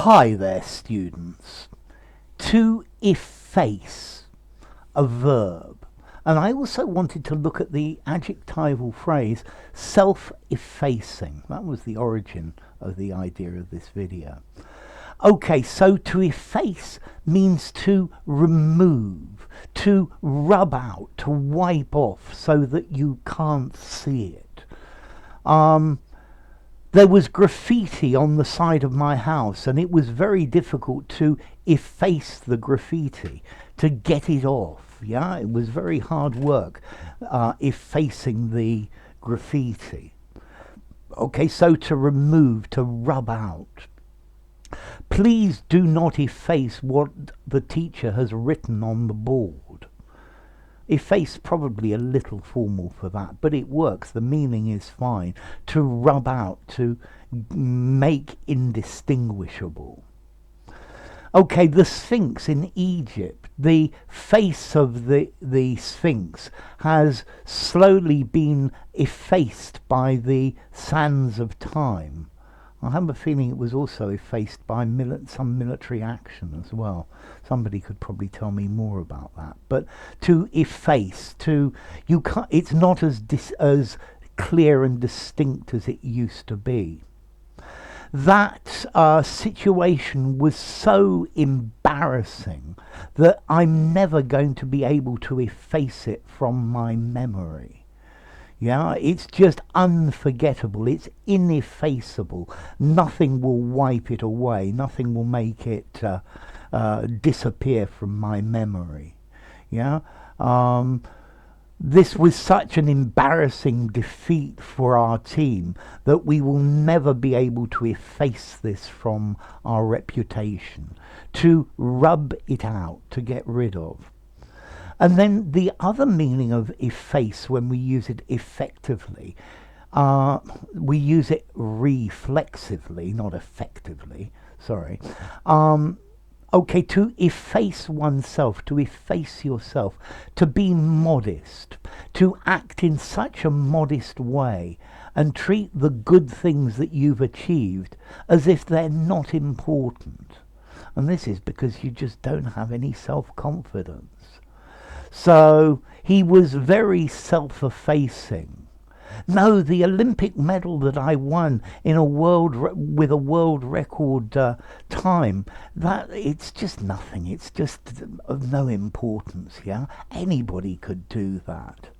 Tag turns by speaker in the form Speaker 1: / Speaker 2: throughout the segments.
Speaker 1: Hi there, students. To efface, a verb. And I also wanted to look at the adjectival phrase self-effacing. That was the origin of the idea of this video. Okay, so to efface means to remove, to rub out, to wipe off so that you can't see it. There was graffiti on the side of my house, and it was very difficult to efface the graffiti, to get it off. Yeah, it was very hard work effacing the graffiti. Okay, so to remove, to rub out. Please do not efface what the teacher has written on the board. Efface probably a little formal for that, but it works. The meaning is fine. To rub out, to make indistinguishable. Okay, the Sphinx in Egypt, the face of the Sphinx has slowly been effaced by the sands of time. I have a feeling it was also effaced by some military action as well. Somebody could probably tell me more about that. But to efface, it's not as clear and distinct as it used to be. That situation was so embarrassing that I'm never going to be able to efface it from my memory. Yeah, it's just unforgettable. It's ineffaceable. Nothing will wipe it away. Nothing will make it disappear from my memory. Yeah. This was such an embarrassing defeat for our team that we will never be able to efface this from our reputation. To rub it out, to get rid of. And then the other meaning of efface, when we use it effectively, we use it reflexively, not effectively, sorry. Okay, to efface oneself, to efface yourself, to be modest, to act in such a modest way and treat the good things that you've achieved as if they're not important. And this is because you just don't have any self-confidence. So he was very self-effacing. No, the Olympic medal that I won in with a world record time, that it's just nothing. It's just of no importance. Yeah, anybody could do that.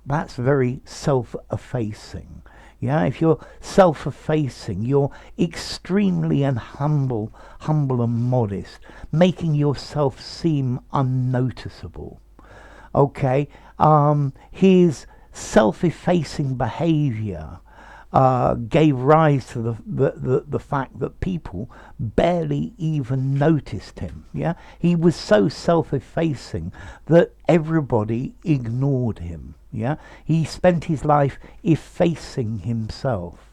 Speaker 1: That's very self-effacing. Yeah, if you're self-effacing, you're extremely and humble and modest, making yourself seem unnoticeable. Okay, his self-effacing behavior gave rise to the fact that people barely even noticed him. Yeah, he was so self-effacing that everybody ignored him. Yeah, he spent his life effacing himself.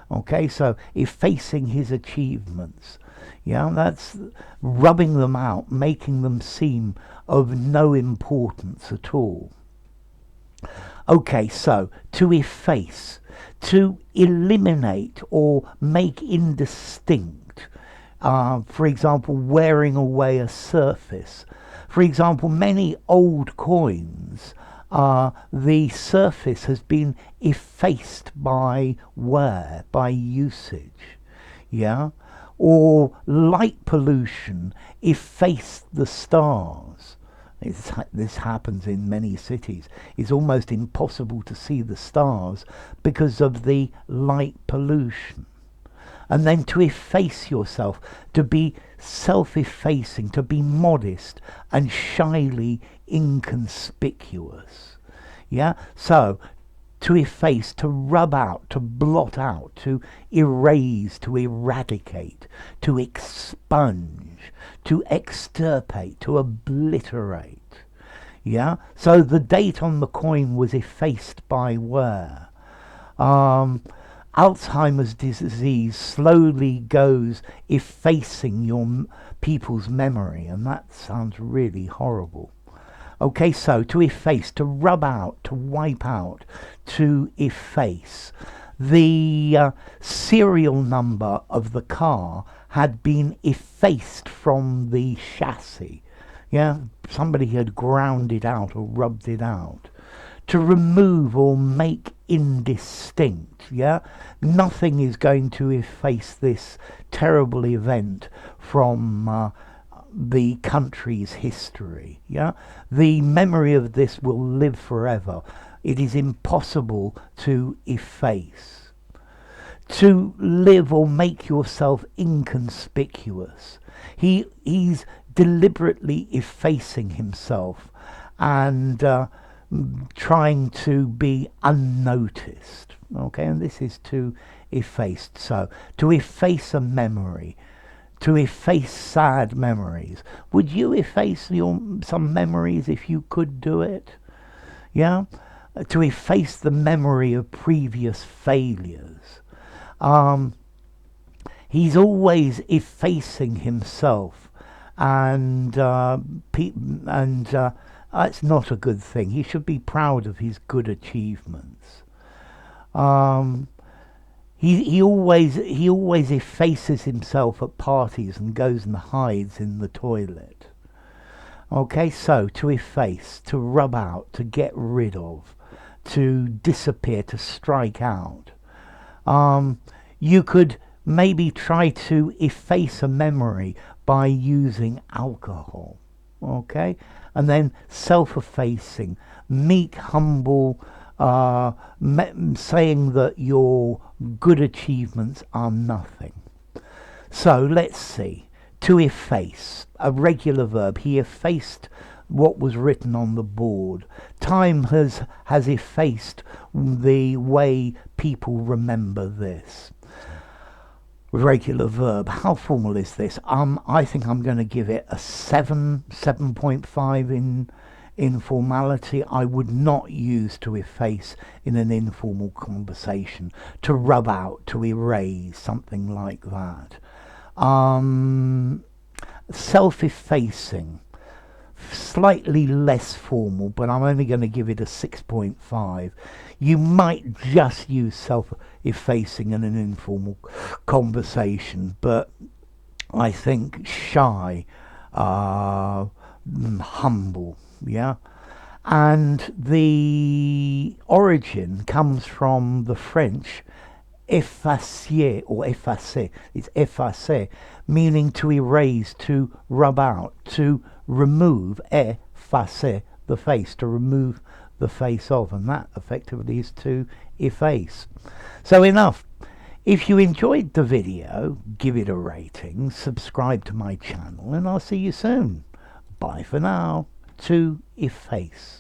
Speaker 1: Okay, so effacing his achievements. Yeah, that's rubbing them out, making them seem of no importance at all. Okay, so to efface, to eliminate or make indistinct. For example, wearing away a surface. For example, many old coins, the surface has been effaced by wear, by usage. Yeah, or light pollution effaced the stars. This happens in many cities. It's almost impossible to see the stars because of the light pollution. And then to efface yourself, to be self-effacing, to be modest and shyly inconspicuous. Yeah, so to efface, to rub out, to blot out, to erase, to eradicate, to expunge, to extirpate, to obliterate. Yeah, so the date on the coin was effaced by wear. Alzheimer's disease slowly goes effacing your people's memory, and that sounds really horrible. Okay, so to efface, to rub out, to wipe out, to efface. the serial number of the car had been effaced from the chassis. Yeah, somebody had ground it out or rubbed it out to remove or make indistinct. Yeah, nothing is going to efface this terrible event from the country's history. Yeah, the memory of this will live forever. It is impossible to efface. To live or make yourself inconspicuous. He's deliberately effacing himself and trying to be unnoticed. Okay, and this is to efface. So, to efface a memory, to efface sad memories. Would you efface some memories if you could do it? Yeah? To efface the memory of previous failures. He's always effacing himself, and it's not a good thing. He should be proud of his good achievements. He always effaces himself at parties and goes and hides in the toilet. Okay, so to efface, to rub out, to get rid of, to disappear, to strike out. You could maybe try to efface a memory by using alcohol. Okay, and then self-effacing, meek, humble, saying that your good achievements are nothing. So let's see. To efface, a regular verb. He effaced what was written on the board. Time has effaced the way people remember this. Regular verb. How formal is this? I think I'm going to give it a 7.5 in formality. I would not use to efface in an informal conversation. To rub out, to erase, something like that. Self-effacing. Slightly less formal, but I'm only going to give it a 6.5. You might just use self-effacing in an informal conversation, but I think shy, humble, yeah. And the origin comes from the French effacer or effacer. It's effacer, meaning to erase, to rub out, to remove, effacer, the face, to remove the face of, and that effectively is to efface. So enough. If you enjoyed the video, give it a rating, subscribe to my channel, and I'll see you soon. Bye for now. To efface.